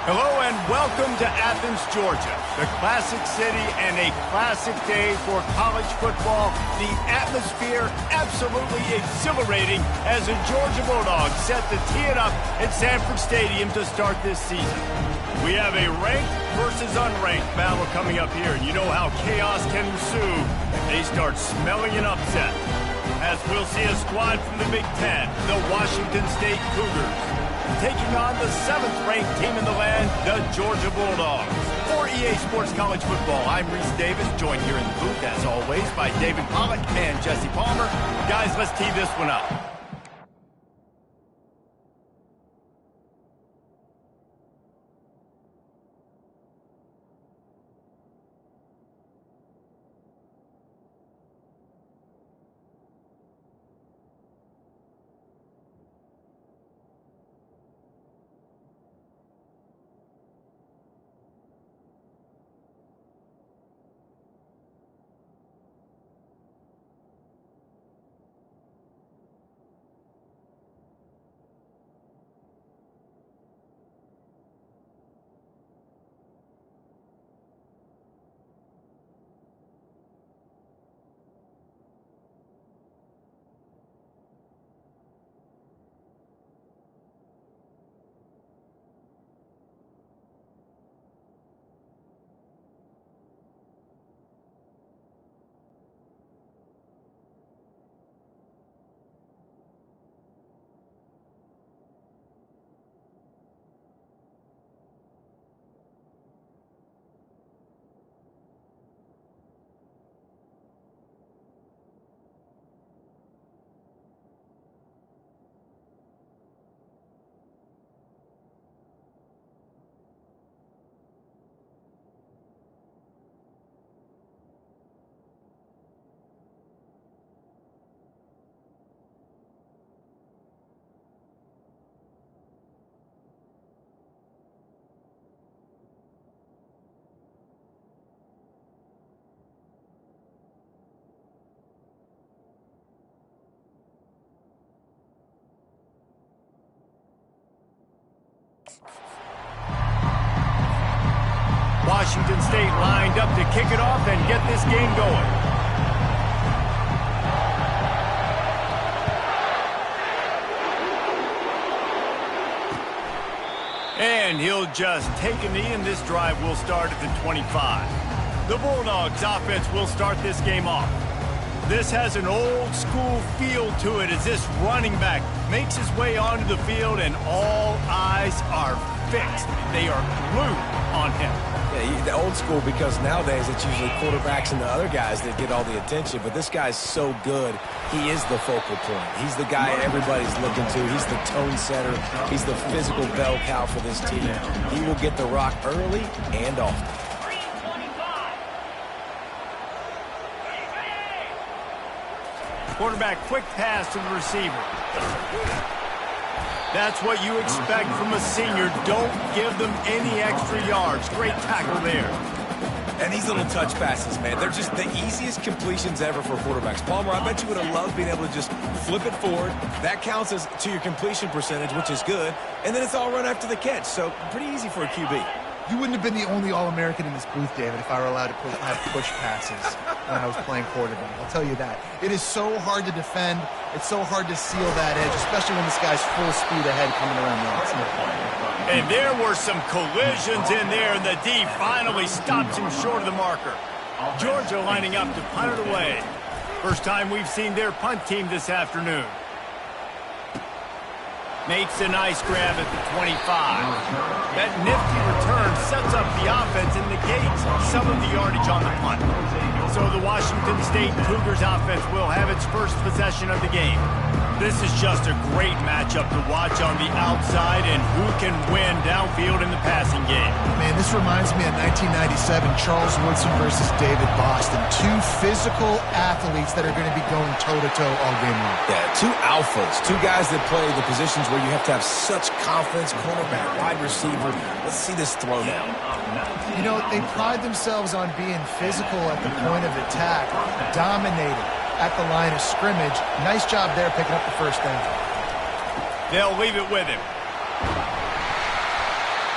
Hello and welcome to Athens, Georgia, the classic city and a classic day for college football. The atmosphere absolutely exhilarating as the Georgia Bulldogs set to tee it up at Sanford Stadium to start this season. We have a ranked versus unranked battle coming up here, and you know how chaos can ensue if they start smelling an upset. As we'll see a squad from the Big Ten, the Washington State Cougars, taking on the 7th-ranked team in the land, the Georgia Bulldogs. For EA Sports College Football, I'm Reese Davis, joined here in the booth, as always, by David Pollack and Jesse Palmer. Guys, let's tee this one up. Washington State lined up to kick it off and get this game going. And he'll just take a knee, and this drive will start at the 25. The Bulldogs offense will start this game off. This has an old-school feel to it as this running back makes his way onto the field, and all eyes are fixed. They are glued on him. Yeah, the old school, because nowadays it's usually quarterbacks and the other guys that get all the attention, but this guy's so good. He is the focal point. He's the guy everybody's looking to. He's the tone setter. He's the physical bell cow for this team. He will get the rock early and often. Quarterback, quick pass to the receiver. That's what you expect from a senior. Don't give them any extra yards. Great tackle there. And these little touch passes, man, they're just the easiest completions ever for quarterbacks. Palmer, I bet you would have loved being able to just flip it forward. That counts as to your completion percentage, which is good. And then it's all run after the catch. So pretty easy for a QB. You wouldn't have been the only All-American in this booth, David, if I were allowed to have push passes when I was playing quarterback. I'll tell you that. It is so hard to defend. It's so hard to seal that edge, especially when this guy's full speed ahead coming around the outside. And there were some collisions in there, and the D finally stops him short of the marker. Georgia lining up to punt it away. First time we've seen their punt team this afternoon. Makes a nice grab at the 25. That nifty return sets up the offense and negates some of the yardage on the punt. So the Washington State Cougars offense will have its first possession of the game. This is just a great matchup to watch on the outside, and who can win downfield in the passing game. Man, this reminds me of 1997, Charles Woodson versus David Boston. Two physical athletes that are going to be going toe-to-toe all game long. Yeah, two alphas, two guys that play the positions where you have to have such confidence, cornerback, wide receiver. Let's see this throw now. You know, they pride themselves on being physical at the point of attack, dominating at the line of scrimmage. Nice job there picking up the first down. They'll leave it with him.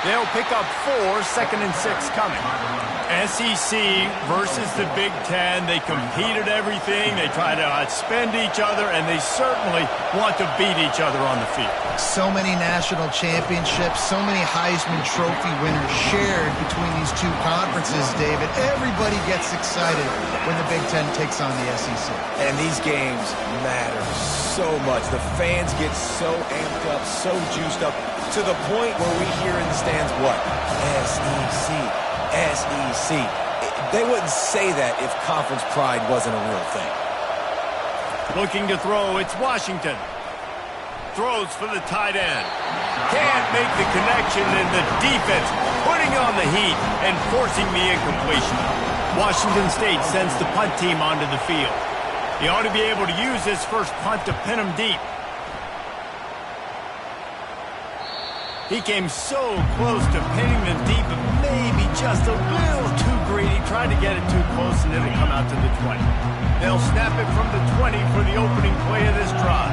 They'll pick up 4, 2nd and 6 coming. SEC versus the Big Ten. They compete at everything. They try to outspend each other, and they certainly want to beat each other on the field. So many national championships, so many Heisman Trophy winners shared between these two conferences, David. Everybody gets excited when the Big Ten takes on the SEC. And these games matter so much. The fans get so amped up, so juiced up, to the point where we hear in the stands, what? SEC. SEC. They wouldn't say that if conference pride wasn't a real thing. Looking to throw, it's Washington. Throws for the tight end. Can't make the connection, and the defense putting on the heat and forcing the incompletion. Washington State sends the punt team onto the field. He ought to be able to use his first punt to pin him deep. He came so close to pinning them deep, but maybe just a little too greedy. Tried to get it too close, and it'll come out to the 20. They'll snap it from the 20 for the opening play of this drive.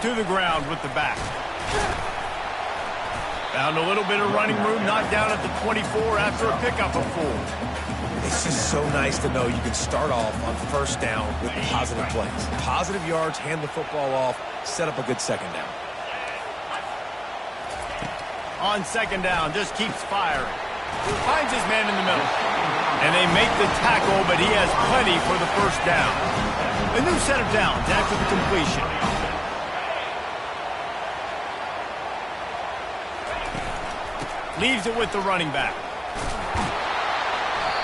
To the ground with the back. Found a little bit of running room, knocked down at the 24 after a pickup of 4. It's just so nice to know you can start off on first down with positive plays. Positive yards, hand the football off, set up a good second down. On second down, just keeps firing. Finds his man in the middle. And they make the tackle, but he has plenty for the first down. A new set of downs after the completion. Leaves it with the running back.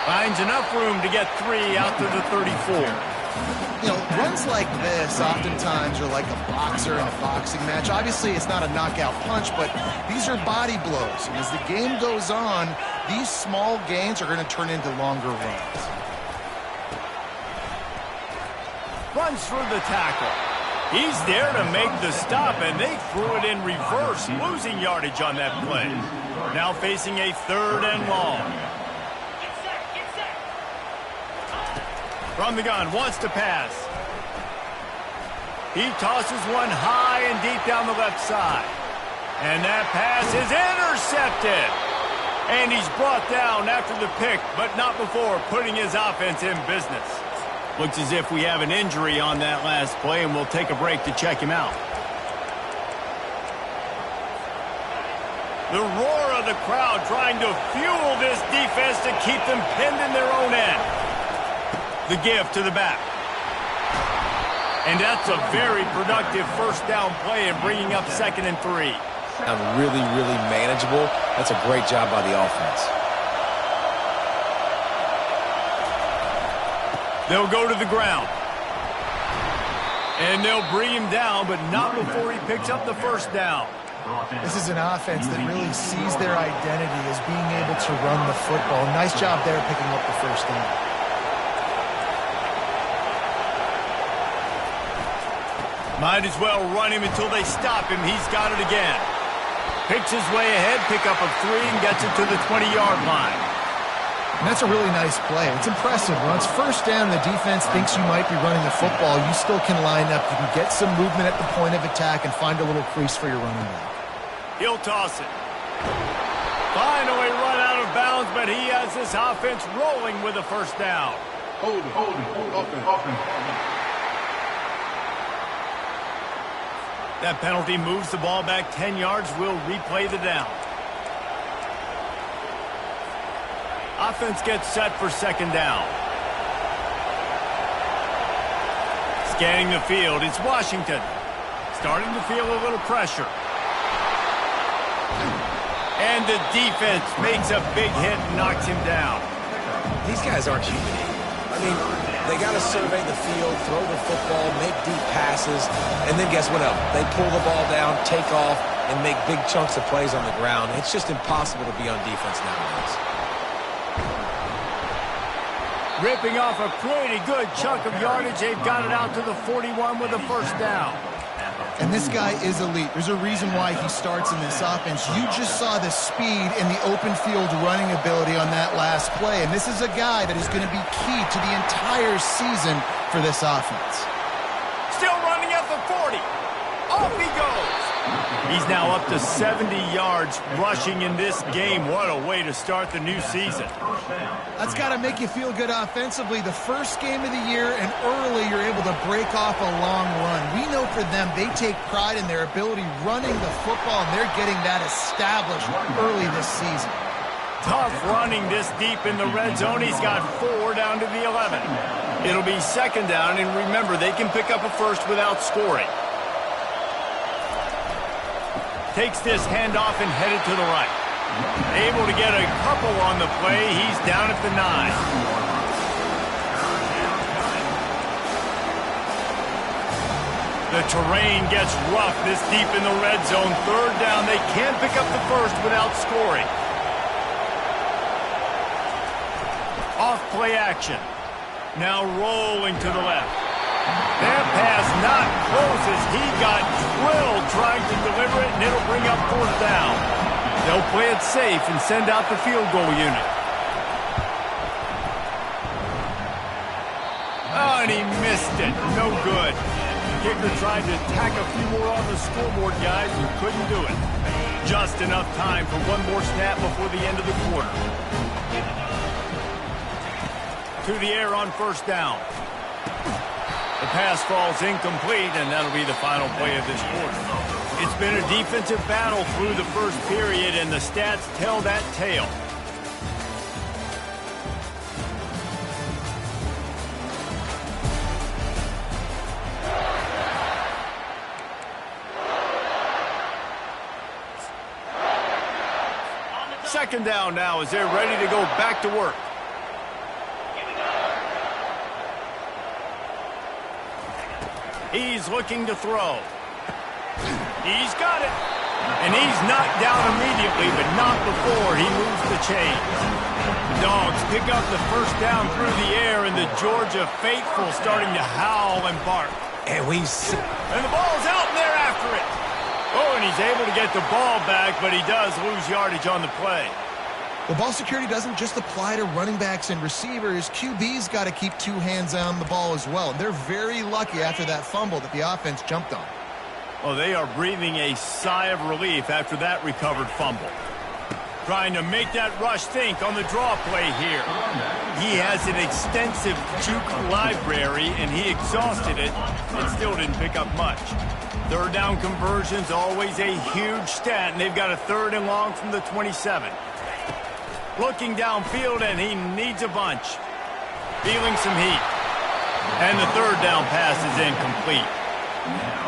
Finds enough room to get 3 out to the 34. You know, runs like this oftentimes are like a boxer in a boxing match. Obviously, it's not a knockout punch, but these are body blows. And as the game goes on, these small gains are going to turn into longer runs. Runs through the tackle. He's there to make the stop, and they threw it in reverse, losing yardage on that play. Now facing a 3rd and long. From the gun, wants to pass. He tosses one high and deep down the left side. And that pass is intercepted. And he's brought down after the pick, but not before putting his offense in business. Looks as if we have an injury on that last play, and we'll take a break to check him out. The roar of the crowd trying to fuel this defense to keep them pinned in their own end. The give to the back. And that's a very productive first down play and bringing up 2nd and 3. And really, really manageable. That's a great job by the offense. They'll go to the ground. And they'll bring him down, but not before he picks up the first down. This is an offense that really sees their identity as being able to run the football. Nice job there picking up the first down. Might as well run him until they stop him. He's got it again. Picks his way ahead, pick up of 3, and gets it to the 20-yard line. And that's a really nice play. It's impressive. When it's first down, the defense thinks you might be running the football. You still can line up. You can get some movement at the point of attack and find a little crease for your running back. He'll toss it. Finally run out of bounds, but he has this offense rolling with a first down. Hold it, open. That penalty moves the ball back 10 yards. We'll replay the down. Offense gets set for second down. Scanning the field, it's Washington. Starting to feel a little pressure. And the defense makes a big hit and knocks him down. These guys aren't human. I mean, they got to survey the field, throw the football, make deep passes, and then guess what else? They pull the ball down, take off, and make big chunks of plays on the ground. It's just impossible to be on defense nowadays. Ripping off a pretty good chunk of yardage. They've got it out to the 41 with a first down. And this guy is elite. There's a reason why he starts in this offense. You just saw the speed and the open field running ability on that last play. And this is a guy that is going to be key to the entire season for this offense. Still running at the 40. Off he goes. He's now up to 70 yards rushing in this game. What a way to start the new season. That's got to make you feel good offensively. The first game of the year, and early you're able to break off a long run. We know for them, they take pride in their ability running the football, and they're getting that established early this season. Tough running this deep in the red zone. He's got 4 down to the 11. It'll be second down, and remember, they can pick up a first without scoring. Takes this handoff and headed to the right. Able to get a couple on the play. He's down at the 9. The terrain gets rough this deep in the red zone. Third down. They can't pick up the first without scoring. Off play action. Now rolling to the left. That pass not close as he got drilled trying to deliver it, and it'll bring up fourth down. They'll play it safe and send out the field goal unit. Oh, and he missed it. No good. Kicker tried to tack a few more on the scoreboard, guys, and couldn't do it. Just enough time for one more snap before the end of the quarter. To the air on first down. The pass falls incomplete, and that'll be the final play of this quarter. It's been a defensive battle through the first period, and the stats tell that tale. Second down now as they're ready to go back to work. He's looking to throw. He's got it. And he's knocked down immediately, but not before he moves the chains. The Dogs pick up the first down through the air, and the Georgia faithful starting to howl and bark. And the ball's out, and they're after it. Oh, and he's able to get the ball back, but he does lose yardage on the play. Well, ball security doesn't just apply to running backs and receivers. QB's got to keep 2 hands on the ball as well. And they're very lucky after that fumble that the offense jumped on. Well, they are breathing a sigh of relief after that recovered fumble. Trying to make that rush think on the draw play here. He has an extensive juke library, and he exhausted it and still didn't pick up much. Third down conversion's always a huge stat, and they've got a 3rd and long from the 27. Looking downfield, and he needs a bunch. Feeling some heat. And the 3rd down pass is incomplete.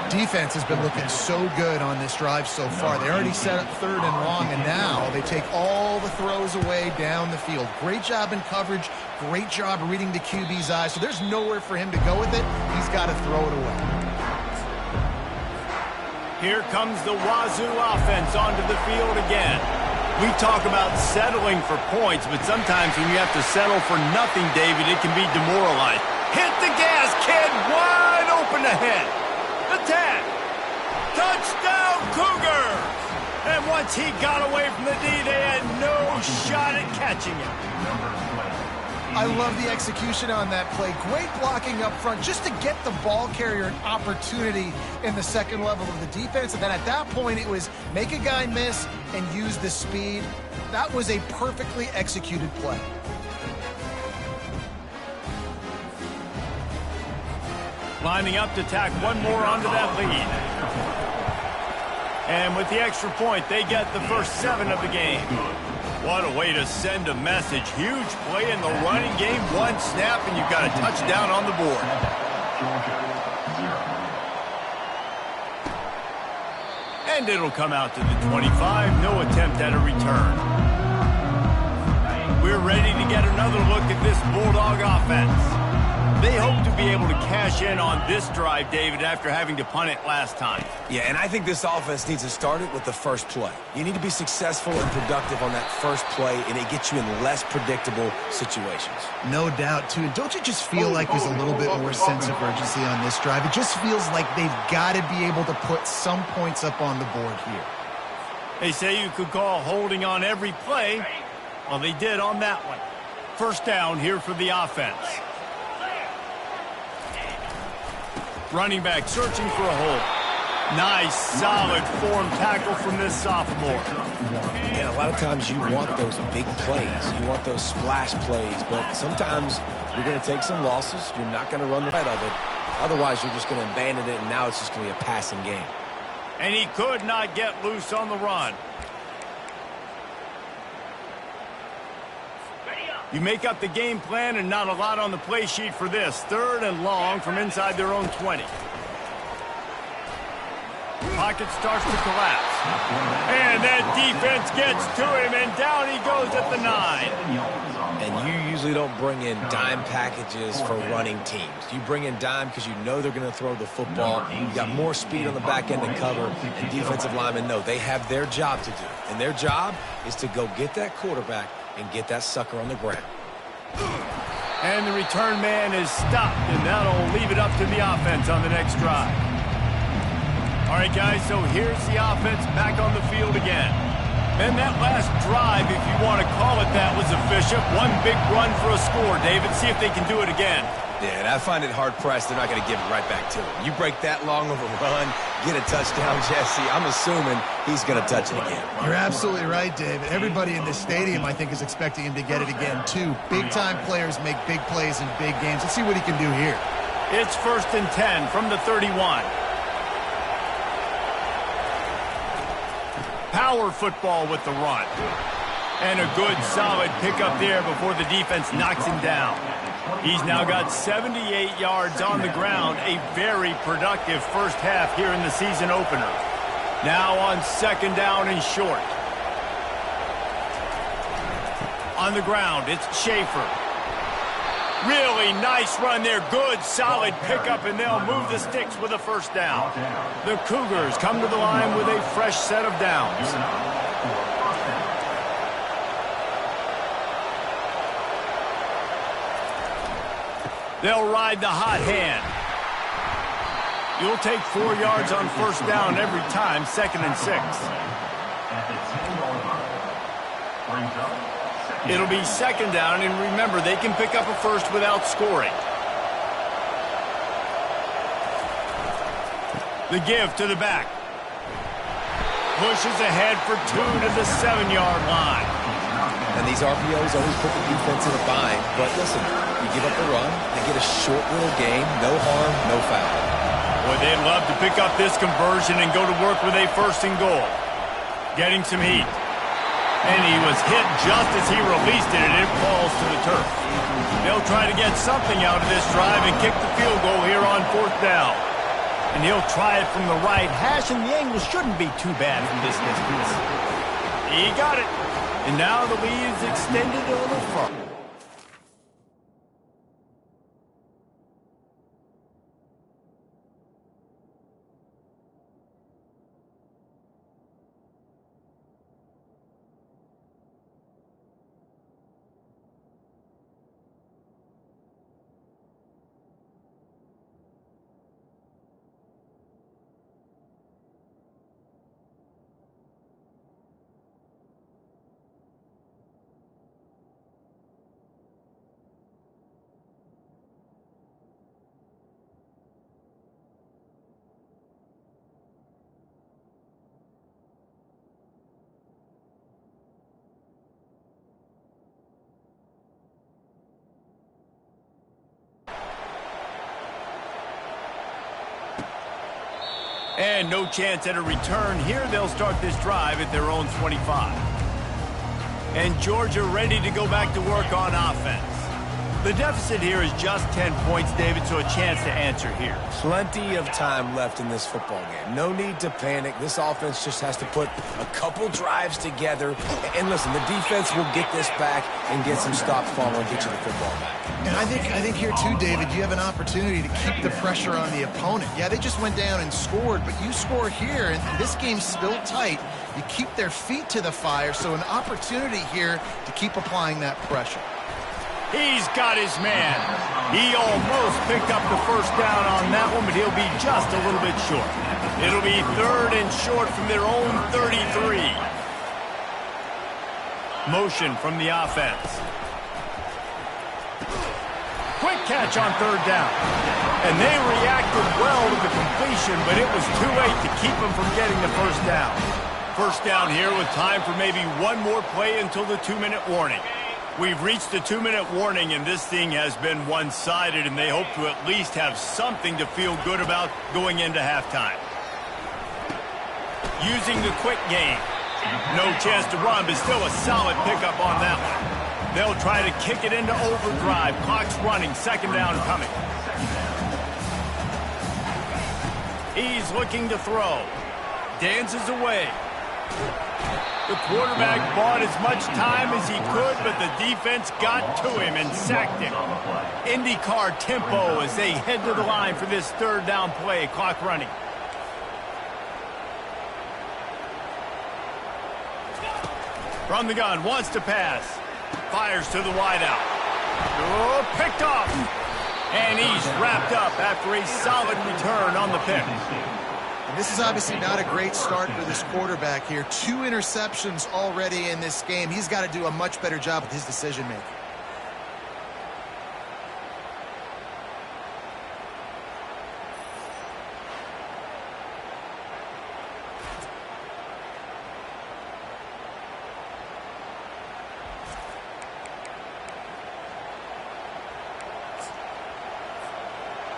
Defense has been looking so good on this drive so far. They already set up 3rd and long, and now they take all the throws away down the field. Great job in coverage. Great job reading the QB's eyes. So there's nowhere for him to go with it. He's got to throw it away. Here comes the Wazoo offense onto the field again. We talk about settling for points, but sometimes when you have to settle for nothing, David, it can be demoralized. Hit the gas, kid! Wide open ahead. Attack! Touchdown, Cougars! And once he got away from the D, they had no shot at catching him. I love the execution on that play. Great blocking up front just to get the ball carrier an opportunity in the second level of the defense. And then at that point, it was make a guy miss and use the speed. That was a perfectly executed play. Lining up to tack one more onto that lead. And with the extra point, they get the first 7 of the game. What a way to send a message. Huge play in the running game. 1 snap, and you've got a touchdown on the board. And it'll come out to the 25. No attempt at a return. We're ready to get another look at this Bulldog offense. They hope to be able to cash in on this drive, David, after having to punt it last time. Yeah, and I think this offense needs to start it with the first play. You need to be successful and productive on that first play, and it gets you in less predictable situations. No doubt, too. And don't you just feel like there's a little bit more sense of urgency on this drive? It just feels like they've got to be able to put some points up on the board here. They say you could call holding on every play. Well, they did on that one. First down here for the offense. Running back searching for a hole. Nice, solid form tackle from this sophomore. And a lot of times you want those big plays. You want those splash plays, but sometimes you're going to take some losses. You're not going to run the right of it. Otherwise, you're just going to abandon it, and now it's just going to be a passing game. And he could not get loose on the run. You make up the game plan and not a lot on the play sheet for this. 3rd and long from inside their own 20. Pocket starts to collapse. And that defense gets to him, and down he goes at the 9. And you usually don't bring in dime packages for running teams. You bring in dime because you know they're going to throw the football. You got more speed on the back end to cover, and defensive linemen know they have their job to do. And their job is to go get that quarterback and get that sucker on the ground. And the return man is stopped, and that'll leave it up to the offense on the next drive. All right, guys, so here's the offense back on the field again. And that last drive, if you want to call it that, was efficient. One big run for a score, David. See if they can do it again. Yeah, and I find it hard-pressed they're not going to give it right back to him. You break that long of a run, get a touchdown, Jesse, I'm assuming he's going to touch it again. You're absolutely right, David. Everybody in this stadium, I think, is expecting him to get it again, too. Big-time players make big plays in big games. Let's see what he can do here. It's 1st and 10 from the 31. Power football with the run. And a good, solid pickup there before the defense knocks him down. He's now got 78 yards on the ground, a very productive first half here in the season opener. Now on 2nd down and short. On the ground, it's Schaefer. Really nice run there. Good, solid pickup, and they'll move the sticks with a 1st down. The Cougars come to the line with a fresh set of downs. They'll ride the hot hand. You'll take 4 yards on 1st down every time, 2nd and 6. It'll be 2nd down, and remember, they can pick up a 1st without scoring. The give to the back. Pushes ahead for 2 to the 7-yard line. And these RPOs always put the defense in a bind. But listen, you give up the run, they get a short little game, no harm, no foul. Boy, they'd love to pick up this conversion and go to work with a 1st and goal. Getting some heat. And he was hit just as he released it, and it falls to the turf. They'll try to get something out of this drive and kick the field goal here on 4th down. And he'll try it from the right hash, and the angle shouldn't be too bad from this distance. He got it. And now the lead is extended a little further. And no chance at a return. Here they'll start this drive at their own 25. And Georgia ready to go back to work on offense. The deficit here is just 10 points, David, so a chance to answer here. Plenty of time left in this football game. No need to panic. This offense just has to put a couple drives together. And listen, the defense will get this back and get some stops following and get you the football back. And I think here too, David, you have an opportunity to keep the pressure on the opponent. Yeah, they just went down and scored, but you score here, and this game's still tight. You keep their feet to the fire, so an opportunity here to keep applying that pressure. He's got his man. He almost picked up the 1st down on that one, but he'll be just a little bit short. It'll be 3rd and short from their own 33. Motion from the offense. Quick catch on 3rd down. And they reacted well to the completion. conversion, but it was too late to keep him from getting the first down. First down here with time for maybe one more play until the 2-minute warning. We've reached the 2-minute warning, and this thing has been one-sided, and they hope to at least have something to feel good about going into halftime. Using the quick game. No chance to run, but still a solid pickup on that one. They'll try to kick it into overdrive. Clock's running. Second down coming. He's looking to throw. Dances away. The quarterback bought as much time as he could, but the defense got to him and sacked him. IndyCar tempo as they head to the line for this third down play. Clock running. From the gun, wants to pass. Fires to the wideout. Oh, picked off. And he's wrapped up after a solid return on the pick. And this is obviously not a great start for this quarterback here. 2 interceptions already in this game. He's got to do a much better job with his decision-making.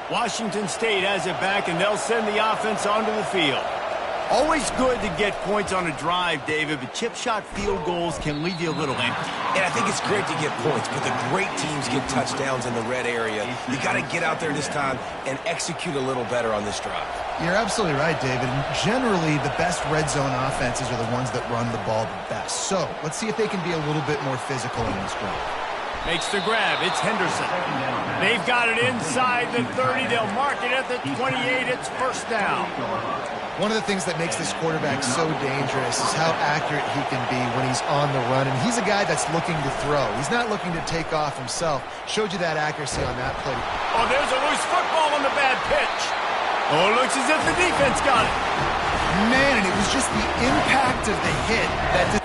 Washington State has it back, and they'll send the offense onto the field. Always good to get points on a drive, David, but chip shot field goals can leave you a little empty. And I think it's great to get points, but the great teams get touchdowns in the red area. You got to get out there this time and execute a little better on this drive. You're absolutely right, David. Generally, the best red zone offenses are the ones that run the ball the best. So let's see if they can be a little bit more physical in this drive. Makes the grab. It's Henderson. They've got it inside the 30. They'll mark it at the 28. It's first down. One of the things that makes this quarterback so dangerous is how accurate he can be when he's on the run. And he's a guy that's looking to throw. He's not looking to take off himself. Showed you that accuracy on that play. Oh, there's a loose football on the bad pitch. Oh, it looks as if the defense got it. Man, and it was just the impact of the hit that...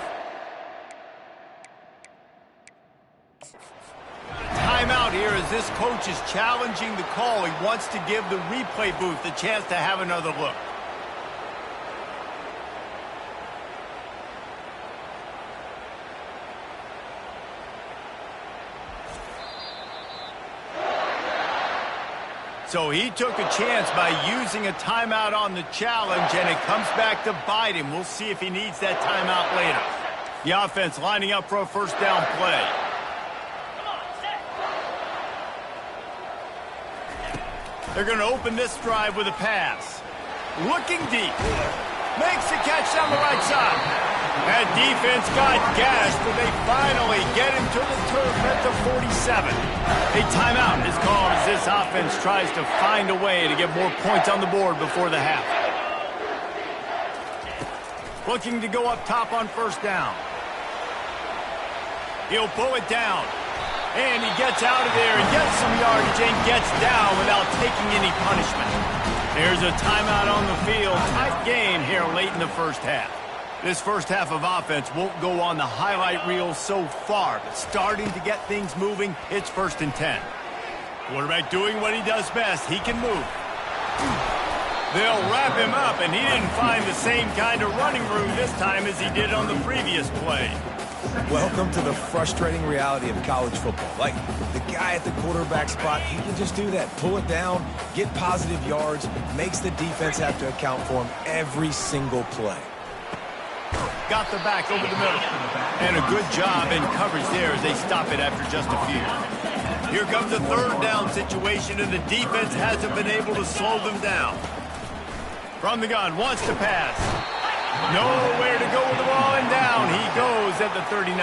Timeout here as this coach is challenging the call. He wants to give the replay booth a chance to have another look. So he took a chance by using a timeout on the challenge, and it comes back to bite him. We'll see if he needs that timeout later. The offense lining up for a first down play. They're going to open this drive with a pass. Looking deep. Makes the catch down the right side. That defense got gashed, but they finally get him to the turf at the 47. A timeout is called as this offense tries to find a way to get more points on the board before the half. Looking to go up top on first down. He'll pull it down. And he gets out of there and gets some yardage and gets down without taking any punishment. There's a timeout on the field. Tight game here late in the first half. This first half of offense won't go on the highlight reel so far, but starting to get things moving, it's 1st and 10. Quarterback doing what he does best. He can move. They'll wrap him up, and he didn't find the same kind of running room this time as he did on the previous play. Welcome to the frustrating reality of college football. Like, the guy at the quarterback spot, he can just do that. Pull it down, get positive yards, makes the defense have to account for him every single play. Got the back over the middle. And a good job in coverage there as they stop it after just a few. Here comes a third down situation, and the defense hasn't been able to slow them down. From the gun, wants to pass. Nowhere to go with the ball, and down he goes at the 39.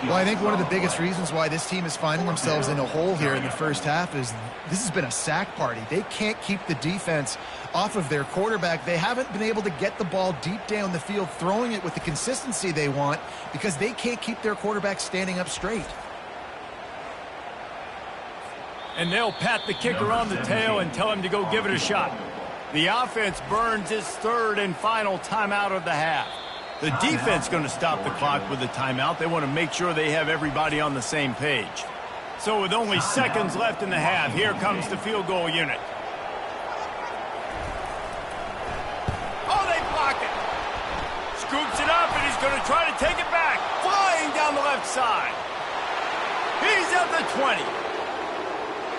Well, I think one of the biggest reasons why this team is finding themselves in a hole here in the first half is this has been a sack party. They can't keep the defense off of their quarterback. They haven't been able to get the ball deep down the field, throwing it with the consistency they want because they can't keep their quarterback standing up straight. And they'll pat the kicker on the tail and tell him to go give it a shot. The offense burns its third and final timeout of the half. The defense going to stop the clock with a timeout. They want to make sure they have everybody on the same page. So with only seconds left in the half, here comes the field goal unit. going to try to take it back. Flying down the left side. He's at the 20.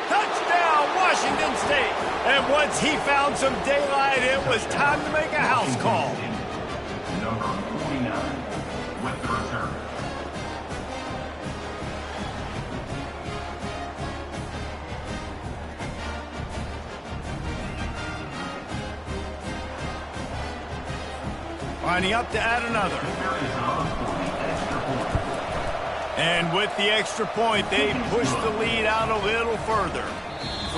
Touchdown, Washington State. And once he found some daylight, it was time to make a house call. Number 49 with the return. Lining up to add another. And with the extra point, they push the lead out a little further.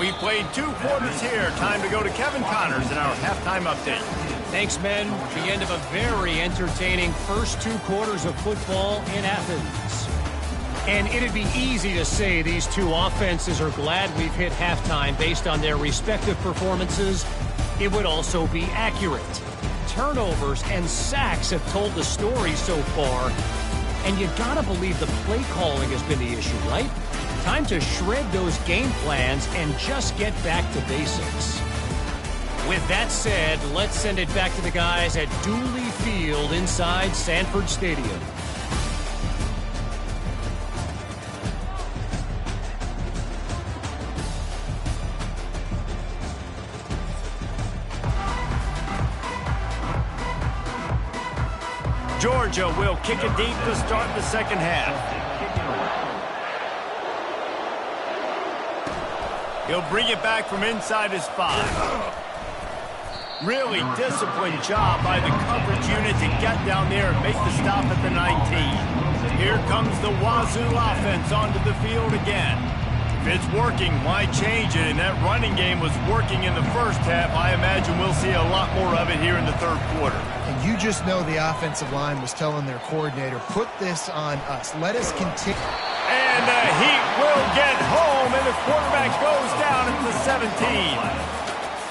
We played 2 quarters here. Time to go to Kevin Connors in our halftime update. Thanks, men. The end of a very entertaining first 2 quarters of football in Athens. And it'd be easy to say these 2 offenses are glad we've hit halftime based on their respective performances. It would also be accurate. Turnovers and sacks have told the story so far. And you gotta believe the play calling has been the issue, right? Time to shred those game plans and just get back to basics. With that said, let's send it back to the guys at Dooley Field inside Sanford Stadium. Georgia will kick it deep to start the second half. He'll bring it back from inside his 5. Really disciplined job by the coverage unit to get down there and make the stop at the 19. Here comes the Wazoo offense onto the field again. If it's working, why change it? And that running game was working in the first half. I imagine we'll see a lot more of it here in the third quarter. And you just know the offensive line was telling their coordinator, put this on us. Let us continue. And the Heat will get home, and the quarterback goes down at the 17.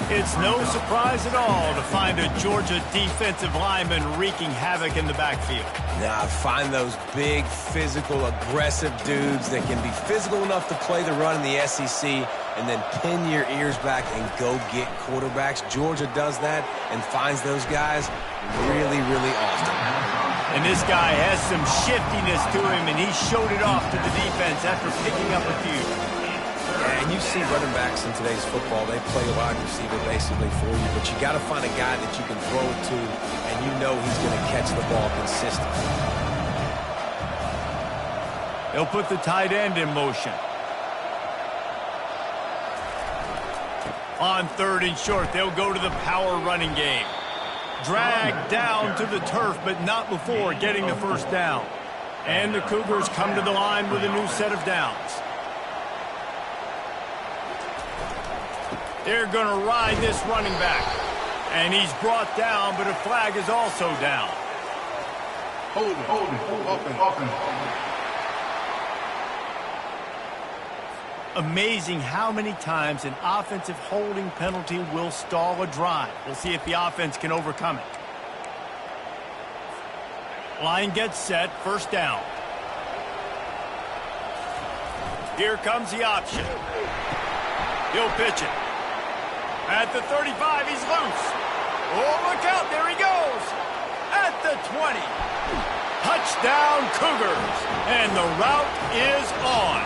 It's no surprise at all to find a Georgia defensive lineman wreaking havoc in the backfield. Nah, find those big, physical, aggressive dudes that can be physical enough to play the run in the SEC and then pin your ears back and go get quarterbacks. Georgia does that and finds those guys really, really often. And this guy has some shiftiness to him, and he showed it off to the defense after picking up a few. Yeah, and you see running backs in today's football, they play a wide receiver basically for you, but you got to find a guy that you can throw it to, and you know he's going to catch the ball consistently. They'll put the tight end in motion. On 3rd and short, they'll go to the power running game. Dragged down to the turf, but not before getting the first down. And the Cougars come to the line with a new set of downs. They're going to ride this running back. And he's brought down, but a flag is also down. Hold it, open. Amazing how many times an offensive holding penalty will stall a drive. We'll see if the offense can overcome it. Line gets set, first down. Here comes the option. He'll pitch it. At the 35, he's loose. Oh, look out, there he goes. At the 20. Touchdown, Cougars. And the route is on.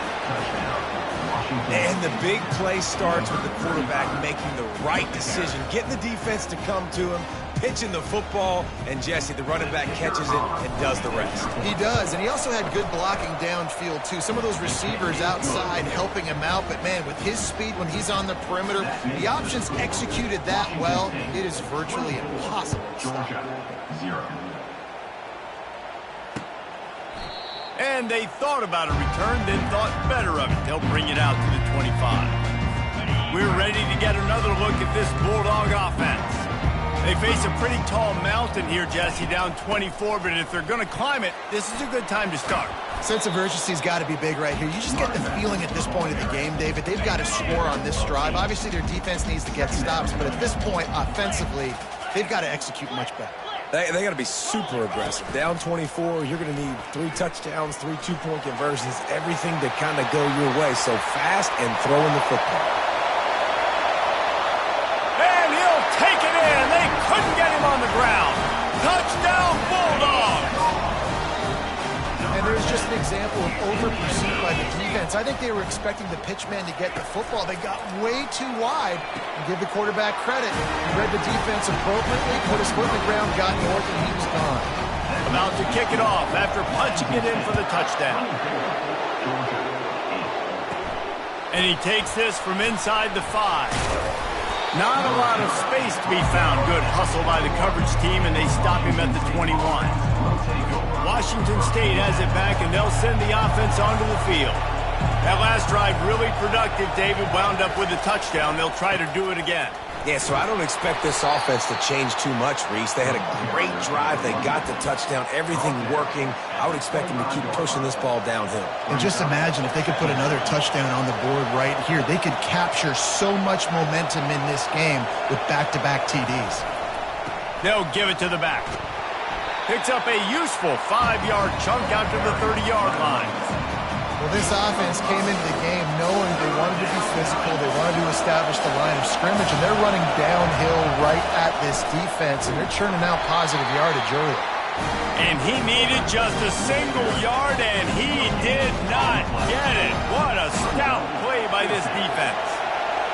And the big play starts with the quarterback making the right decision, getting the defense to come to him, pitching the football, and Jesse, the running back, catches it and does the rest. He does, and he also had good blocking downfield, too. Some of those receivers outside helping him out, but, man, with his speed when he's on the perimeter, the options executed that well. It is virtually impossible to stop. Georgia, 0. And they thought about a return, then thought better of it. They'll bring it out to the 25. We're ready to get another look at this Bulldog offense. They face a pretty tall mountain here, Jesse, down 24, but if they're going to climb it, this is a good time to start. Sense of urgency's got to be big right here. You just get the feeling at this point of the game, David, they've got to score on this drive. Obviously, their defense needs to get stops, but at this point, offensively, they've got to execute much better. They got to be super aggressive. Down 24, you're going to need 3 touchdowns, 3 two-point conversions, everything to kind of go your way. So fast and throwing the football. And he'll take it in. They couldn't get him on the ground. Touchdown, Bulldogs. example of over-pursuit by the defense. I think they were expecting the pitchman to get the football. They got way too wide. And give the quarterback credit. He read the defense appropriately, put his foot in the ground, got north, and he was gone. About to kick it off after punching it in for the touchdown. And he takes this from inside the 5. Not a lot of space to be found. Good hustle by the coverage team, and they stop him at the 21. Washington State has it back, and they'll send the offense onto the field. That last drive really productive. David wound up with a touchdown. They'll try to do it again. Yeah, so I don't expect this offense to change too much, Reese. They had a great drive. They got the touchdown. Everything working. I would expect them to keep pushing this ball downhill. And just imagine if they could put another touchdown on the board right here. They could capture so much momentum in this game with back-to-back TDs. They'll give it to the back. Picks up a useful 5-yard chunk out to the 30-yard line. Well, this offense came into the game knowing they wanted to be physical, they wanted to establish the line of scrimmage, and they're running downhill right at this defense, and they're churning out positive yardage early. And he needed just a single yard, and he did not get it. What a stout play by this defense.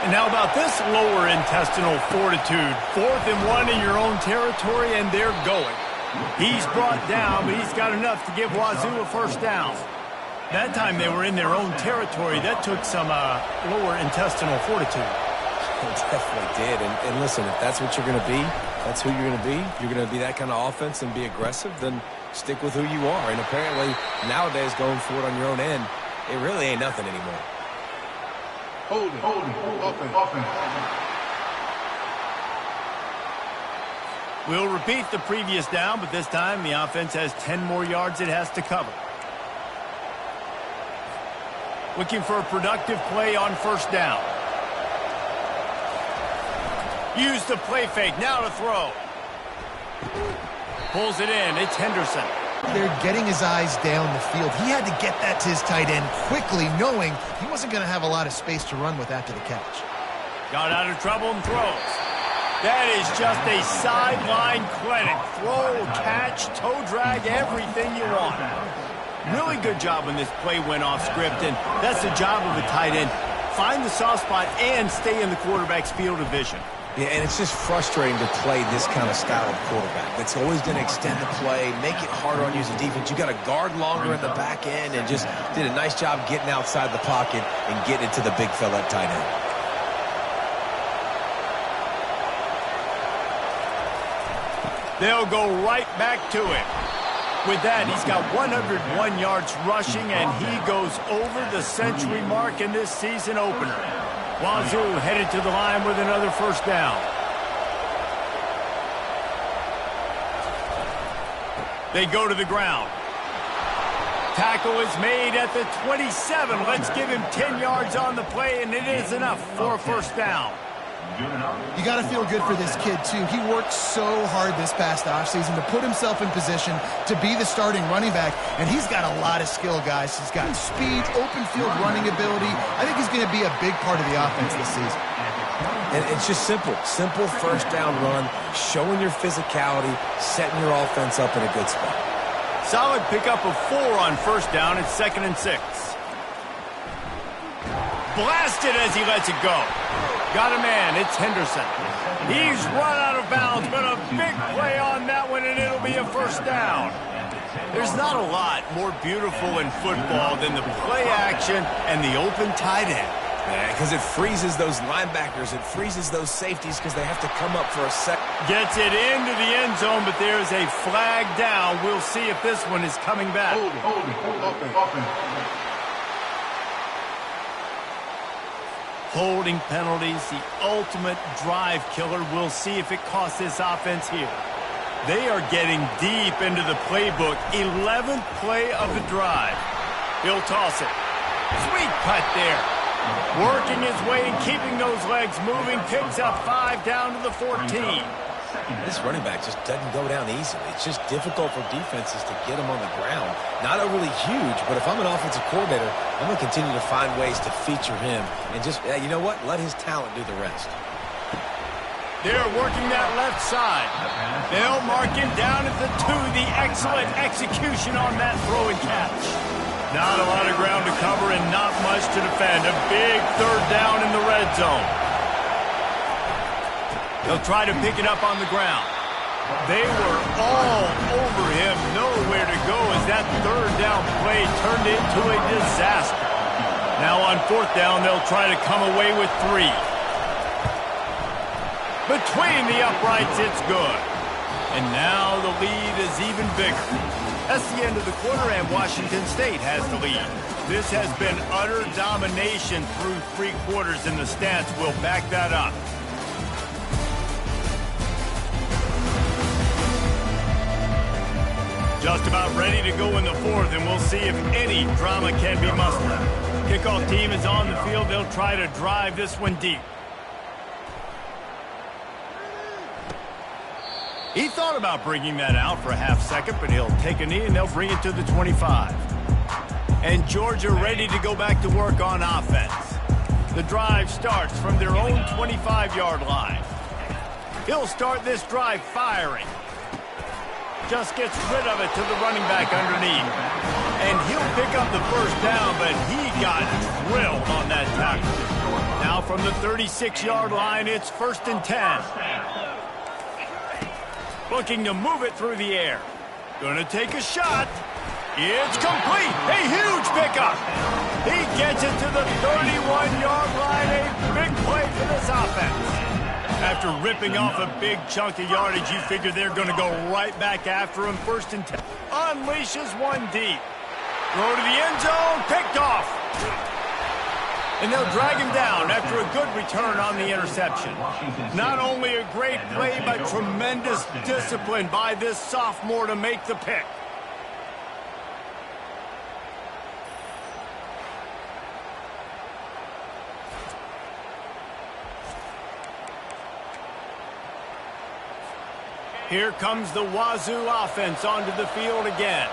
And how about this lower intestinal fortitude? 4th and 1 in your own territory, and they're going. He's brought down, but he's got enough to give Wazoo a first down. That time they were in their own territory. That took some lower intestinal fortitude. It definitely did. And listen, if that's what you're going to be, that's who you're going to be. If you're going to be that kind of offense and be aggressive, then stick with who you are. And apparently, nowadays, going for it on your own end, it really ain't nothing anymore. Holding, offense. We'll repeat the previous down, but this time the offense has 10 more yards it has to cover. Looking for a productive play on first down. Use the play fake. Now to throw. Pulls it in. It's Henderson. They're getting his eyes down the field. He had to get that to his tight end quickly, knowing he wasn't going to have a lot of space to run with after the catch. Got out of trouble and throws. That is just a sideline clinic. Throw, catch, toe drag, everything you want. Really good job when this play went off script, and that's the job of a tight end. Find the soft spot and stay in the quarterback's field of vision. Yeah, and it's just frustrating to play this kind of style of quarterback. That's always going to extend the play, make it harder on you as a defense. You got to guard longer in the back end, and just did a nice job getting outside the pocket and getting it to the big fella at tight end. They'll go right back to it. With that, he's got 101 yards rushing, and he goes over the century mark in this season opener. Wazoo headed to the line with another first down. They go to the ground. Tackle is made at the 27. Let's give him 10 yards on the play, and it is enough for a first down. You got to feel good for this kid, too. He worked so hard this past offseason to put himself in position to be the starting running back, and he's got a lot of skill, guys. He's got speed, open field running ability. I think he's going to be a big part of the offense this season. And it's just simple first down run, showing your physicality, setting your offense up in a good spot. Solid pickup of 4 on first down. It's 2nd and 6. Blasted as he lets it go. Got a man. It's Henderson. He's run out of bounds, but a big play on that one, and it'll be a first down. There's not a lot more beautiful in football than the play action and the open tight end. Yeah, because it freezes those linebackers. It freezes those safeties because they have to come up for a second. Gets it into the end zone, but there's a flag down. We'll see if this one is coming back. Holding penalties, the ultimate drive killer. We'll see if it costs this offense here. They are getting deep into the playbook. 11th play of the drive. He'll toss it. Sweet cut there. Working his way and keeping those legs moving. Picks up 5 down to the 14. This running back just doesn't go down easily. It's just difficult for defenses to get him on the ground. Not overly huge, but if I'm an offensive coordinator, I'm going to continue to find ways to feature him and just, you know what, let his talent do the rest. They're working that left side. They'll mark him down at the 2. The excellent execution on that throw and catch. Not a lot of ground to cover and not much to defend. A big third down in the red zone. They'll try to pick it up on the ground. They were all over him, nowhere to go as that third down play turned into a disaster. Now on fourth down, they'll try to come away with 3. Between the uprights, it's good. And now the lead is even bigger. That's the end of the quarter, and Washington State has the lead. This has been utter domination through 3 quarters, and the stats will back that up. Just about ready to go in the fourth, and we'll see if any drama can be mustered. Kickoff team is on the field. They'll try to drive this one deep. He thought about bringing that out for a half second, but he'll take a knee and they'll bring it to the 25. And Georgia ready to go back to work on offense. The drive starts from their own 25-yard line. He'll start this drive firing. Just gets rid of it to the running back underneath. And he'll pick up the first down, but he got drilled on that tackle. Now from the 36-yard line, it's 1st and 10. Looking to move it through the air. Gonna take a shot. It's complete. A huge pickup. He gets it to the 31-yard line. A big play for this offense. After ripping off a big chunk of yardage, you figure they're going to go right back after him. 1st and 10. Unleashes one deep. Throw to the end zone. Picked off. And they'll drag him down after a good return on the interception. Not only a great play, but tremendous discipline by this sophomore to make the pick. Here comes the Wazoo offense onto the field again.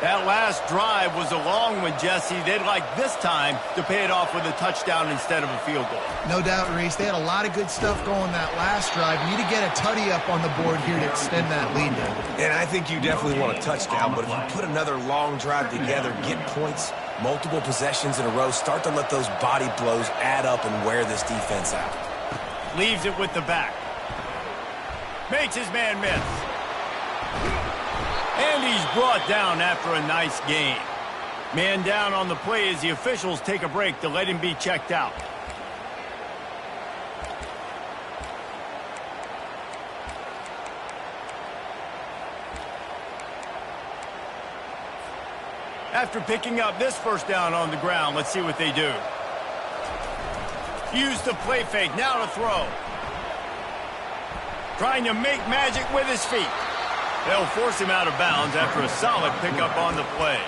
That last drive was a long one, Jesse. They'd like this time to pay it off with a touchdown instead of a field goal. No doubt, Reese. They had a lot of good stuff going that last drive. Need to get a tutty up on the board here to extend that lead. And I think you definitely want a touchdown, but if you put another long drive together, get points, multiple possessions in a row, start to let those body blows add up and wear this defense out. Leaves it with the back. Makes his man miss. And he's brought down after a nice gain. Man down on the play as the officials take a break to let him be checked out. After picking up this first down on the ground, let's see what they do. Use the play fake, now to throw. Trying to make magic with his feet. They'll force him out of bounds after a solid pickup on the play.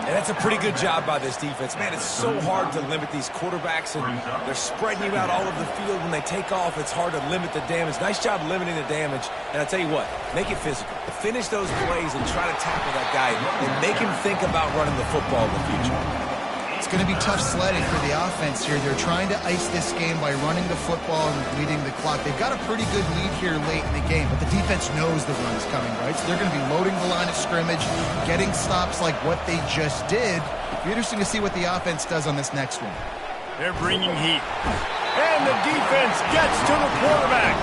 And that's a pretty good job by this defense. Man, it's so hard to limit these quarterbacks, and they're spreading you out all over the field. When they take off, it's hard to limit the damage. Nice job limiting the damage. And I'll tell you what, make it physical. Finish those plays and try to tackle that guy and make him think about running the football in the future. It's going to be tough sledding for the offense here. They're trying to ice this game by running the football and leading the clock. They've got a pretty good lead here late in the game, but the defense knows the run is coming, right? So they're going to be loading the line of scrimmage, getting stops like what they just did. It'll be interesting to see what the offense does on this next one. They're bringing heat. And the defense gets to the quarterback.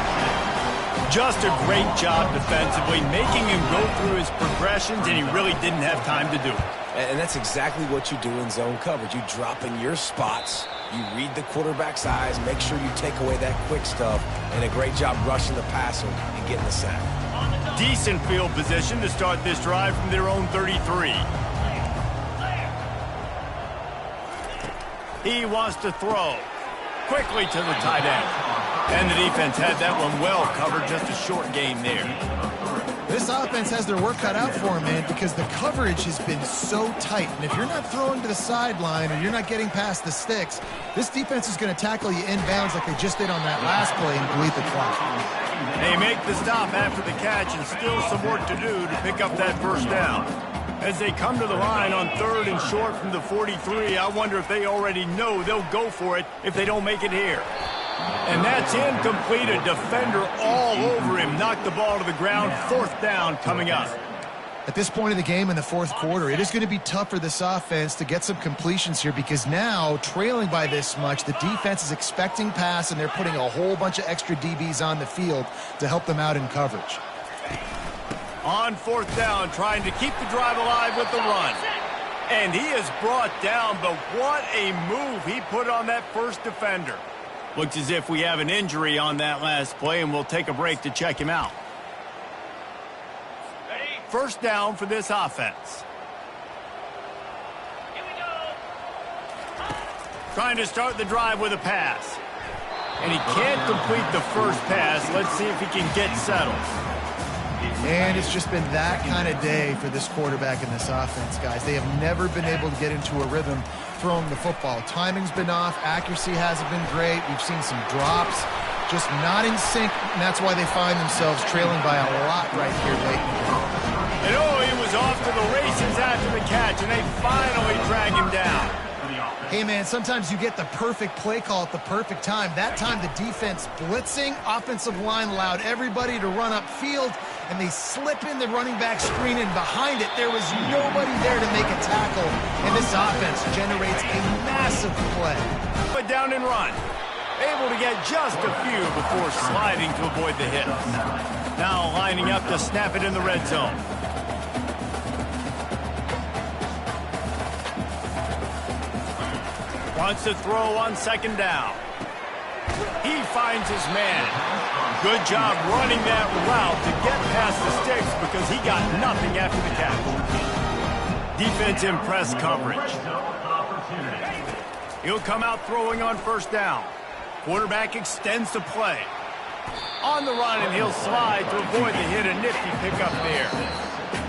Just a great job defensively, making him go through his progressions, and he really didn't have time to do it. And that's exactly what you do in zone coverage. You drop in your spots, you read the quarterback's eyes, make sure you take away that quick stuff, and a great job rushing the passer and getting the sack. Decent field position to start this drive from their own 33. He wants to throw quickly to the tight end. And the defense had that one well covered, just a short game there. This offense has their work cut out for them, man, because the coverage has been so tight. And if you're not throwing to the sideline or you're not getting past the sticks, this defense is going to tackle you inbounds like they just did on that last play and bleed the clock. They make the stop after the catch, and still some work to do to pick up that first down. As they come to the line on 3rd and short from the 43, I wonder if they already know they'll go for it if they don't make it here. And that's incomplete. A defender all over him. Knocked the ball to the ground. 4th down coming up. At this point of the game in the fourth quarter, it is going to be tough for this offense to get some completions here because now, trailing by this much, the defense is expecting pass, and they're putting a whole bunch of extra DBs on the field to help them out in coverage. On fourth down, trying to keep the drive alive with the run. And he is brought down, but what a move he put on that first defender. Looks as if we have an injury on that last play, and we'll take a break to check him out. First down for this offense. Here we go. Trying to start the drive with a pass. And he can't complete the first pass. Let's see if he can get settled. And it's just been that kind of day for this quarterback and this offense, guys. They have never been able to get into a rhythm throwing the football. Timing's been off. Accuracy hasn't been great. We've seen some drops. Just not in sync, and that's why they find themselves trailing by a lot right here late in the game. And he was off to the races after the catch, and they finally drag him down. Hey, man, sometimes you get the perfect play call at the perfect time. That time the defense blitzing, offensive line allowed everybody to run upfield, and they slip in the running back screen, and behind it there was nobody there to make a tackle, and this offense generates a massive play. But down and run. Able to get just a few before sliding to avoid the hit. Now lining up to snap it in the red zone. Wants to throw on second down. He finds his man. Good job running that route to get past the sticks because he got nothing after the catch. Defense in press coverage. He'll come out throwing on first down. Quarterback extends the play. On the run, and he'll slide to avoid the hit. A nifty pickup there.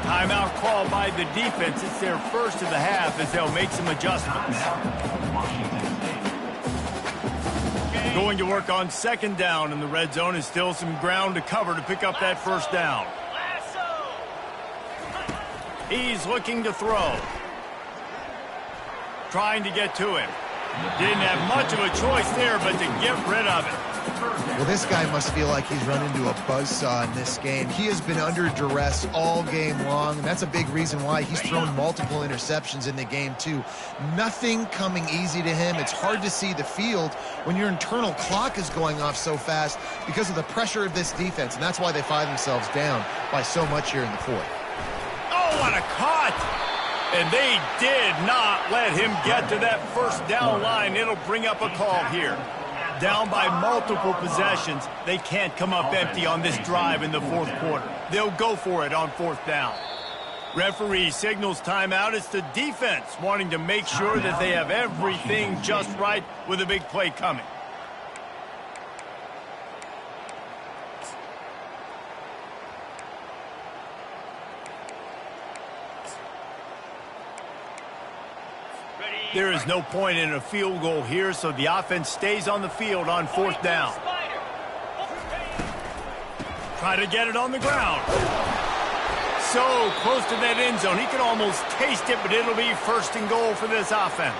Timeout called by the defense. It's their first of the half as they'll make some adjustments. Going to work on second down in the red zone, and still some ground to cover to pick up that first down. He's looking to throw. Trying to get to him. Didn't have much of a choice there, but to get rid of it. Well, this guy must feel like he's run into a buzzsaw in this game. He has been under duress all game long, and that's a big reason why he's thrown multiple interceptions in the game, too. Nothing coming easy to him. It's hard to see the field when your internal clock is going off so fast because of the pressure of this defense, and that's why they find themselves down by so much here in the fourth. Oh, what a cut! And they did not let him get to that first down line. It'll bring up a call here. Down by multiple possessions, they can't come up empty on this drive in the fourth quarter. They'll go for it on fourth down. Referee signals timeout. It's the defense wanting to make sure that they have everything just right with a big play coming. There is no point in a field goal here, so the offense stays on the field on fourth down. Try to get it on the ground. So close to that end zone. He could almost taste it, but it'll be first and goal for this offense.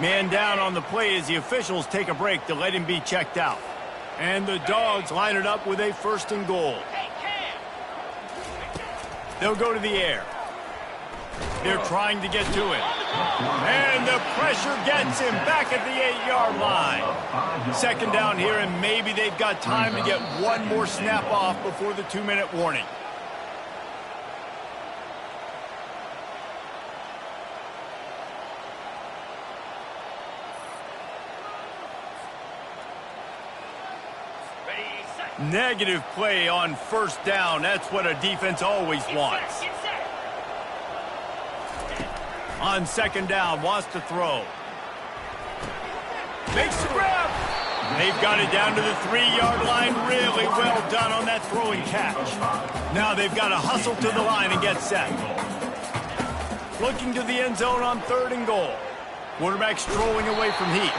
Man down on the play as the officials take a break to let him be checked out. And the Dogs line it up with a first and goal. They'll go to the air. They're trying to get to it. And the pressure gets him back at the 8-yard line. Second down here, and maybe they've got time to get one more snap off before the 2-minute warning. Negative play on first down. That's what a defense always wants. On second down, wants to throw. Makes the grab. They've got it down to the 3-yard line. Really well done on that throwing catch. Now they've got to hustle to the line and get set. Looking to the end zone on third and goal. Quarterback strolling away from heat.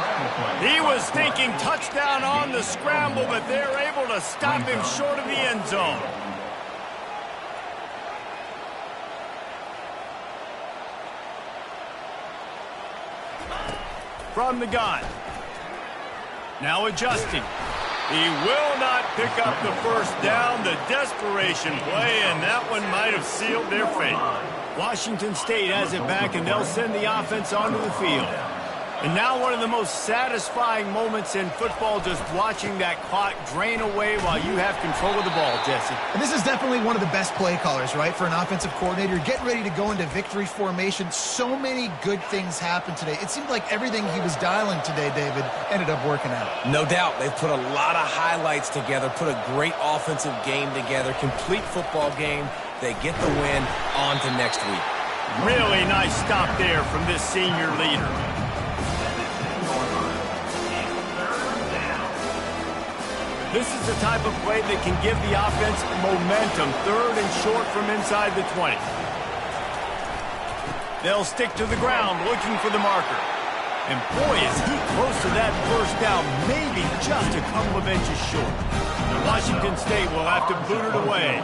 He was thinking touchdown on the scramble, but they're able to stop him short of the end zone. From the gun. Now adjusting. He will not pick up the first down. The desperation play, and that one might have sealed their fate. Washington State has it back, and they'll send the offense onto the field. And now one of the most satisfying moments in football, just watching that clock drain away while you have control of the ball, Jesse. And this is definitely one of the best play callers, right, for an offensive coordinator. Getting ready to go into victory formation. So many good things happened today. It seemed like everything he was dialing today, David, ended up working out. No doubt. They've put a lot of highlights together, put a great offensive game together, complete football game. They get the win. On to next week. Really nice stop there from this senior leader. This is the type of play that can give the offense momentum. 3rd and short from inside the 20. They'll stick to the ground looking for the marker. And boy, is he close to that first down, maybe just a couple of inches short. Washington State will have to boot it away.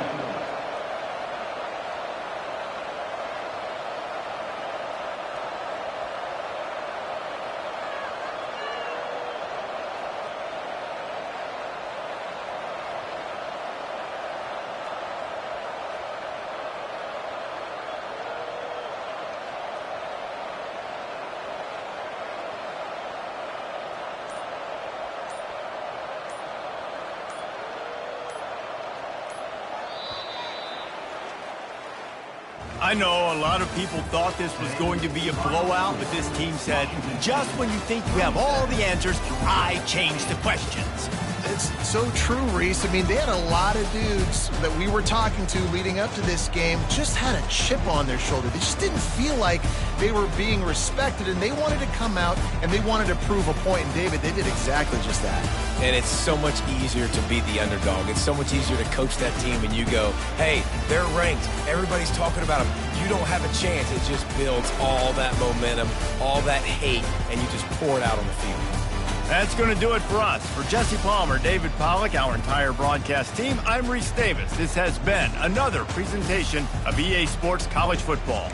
I know a lot of people thought this was going to be a blowout, but this team said, just when you think you have all the answers, I change the questions. It's so true, Reese. I mean, they had a lot of dudes that we were talking to leading up to this game just had a chip on their shoulder. They just didn't feel like they were being respected, and they wanted to come out and they wanted to prove a point. And, David, they did exactly just that. And it's so much easier to be the underdog. It's so much easier to coach that team and you go, hey, they're ranked. Everybody's talking about them. You don't have a chance. It just builds all that momentum, all that hate, and you just pour it out on the field. That's going to do it for us. For Jesse Palmer, David Pollack, our entire broadcast team, I'm Reese Davis. This has been another presentation of EA Sports College Football.